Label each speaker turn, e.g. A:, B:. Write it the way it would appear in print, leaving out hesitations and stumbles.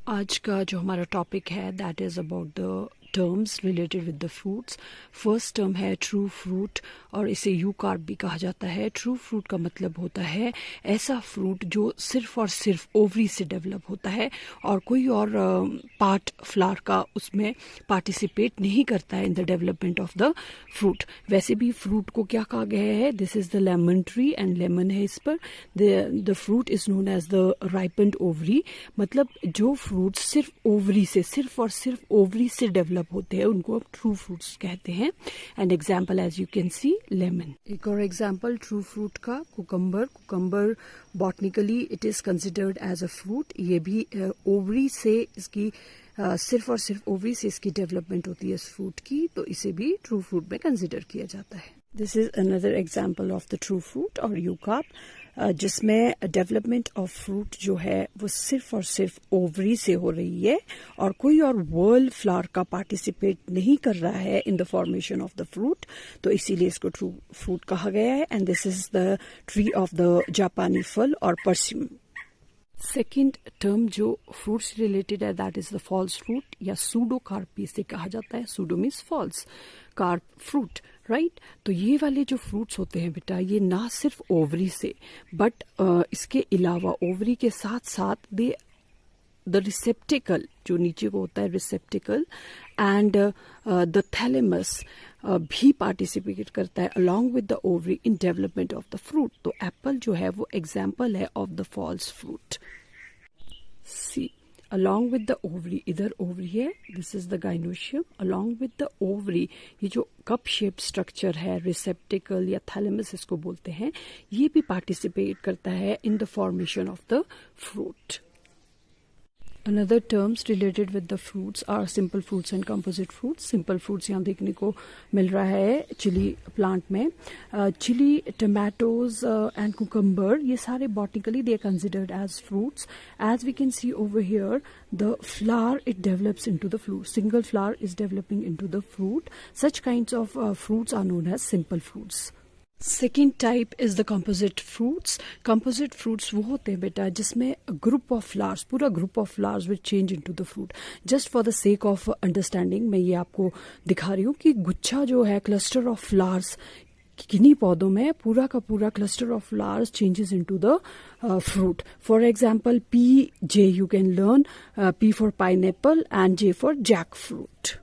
A: आज का जो हमारा टॉपिक है that is about the terms related with the fruits. First term है ट्रू फ्रूट और इसे यू कार्प भी कहा जाता है। ट्रू फ्रूट का मतलब होता है ऐसा फ्रूट जो सिर्फ और सिर्फ ओवरी से डेवलप होता है और कोई और पार्ट फ्लावर का उसमें पार्टिसिपेट नहीं करता है in the development of the fruit. वैसे भी फ्रूट को क्या कहा गया है, this is the lemon tree and lemon है इस पर। The fruit is known as the ripened ovary, मतलब जो फ्रूट सिर्फ ओवरी से, सिर्फ और सिर्फ ओवरी से डेवलप होते हैं उनको अब ट्रू फ्रूट्स कहते हैं। And example as you can see lemon. एक और एग्जाम्पल ट्रू फ्रूट का cucumber. Cucumber botanically it is considered as a fruit. ये भी ओवरी से इसकी सिर्फ और सिर्फ ओवरी से इसकी डेवलपमेंट होती है इस फ्रूट की, तो इसे भी ट्रू फ्रूट में कंसिडर किया जाता है। This is another example of the true fruit और यू कार्प, जिसमें डेवलपमेंट ऑफ फ्रूट जो है वो सिर्फ और सिर्फ ओवरी से हो रही है और कोई और वर्ल्ड फ्लावर का पार्टिसिपेट नहीं कर रहा है in the formation of the fruit, तो इसीलिए इसको ट्रू फ्रूट कहा गया है। And this is the tree of the जापानी फल और परस्यूम। सेकेंड टर्म जो फ्रूट से रिलेटेड है that is the false fruit या सूडो कार्प इसे कहा जाता है। Pseudo means false, carp fruit, right. तो ये वाले जो फ्रूट्स होते हैं बेटा, ये ना सिर्फ ओवरी से बट इसके अलावा ओवरी के साथ साथ दे द रिसेप्टिकल जो नीचे को होता है रिसेप्टिकल एंड द थैलेमस भी पार्टिसिपेट करता है along with the ovary in development of the fruit. तो एप्पल जो है वो एग्जाम्पल है of the false fruit. See along with the ovary, इधर ओवरी है, this is the gynoecium. Along with the ovary ये जो कप शेप स्ट्रक्चर है, रिसेप्टिकल या थैलेमस इसको बोलते हैं, ये भी पार्टिसिपेट करता है in the formation of the fruit. Another terms related with the fruits are simple fruits and composite fruits. Simple fruits यहाँ देखने को मिल रहा है चिली प्लांट में। चिली, tomatoes and cucumber ये सारे botanically they are considered as fruits. As we can see over here, the flower it develops into the fruit. Single flower is developing into the fruit. Such kinds of fruits are known as simple fruits. Second type is the composite fruits. Composite fruits वो होते हैं बेटा जिसमें group of flowers, पूरा group of flowers will change into the fruit. Just for the sake of understanding मैं ये आपको दिखा रही हूँ कि गुच्छा जो है, क्लस्टर ऑफ फ्लावर्स किन्हीं पौधों में पूरा का पूरा cluster of flowers changes into the fruit. For example P, J you can learn, P for pineapple and J for jackfruit.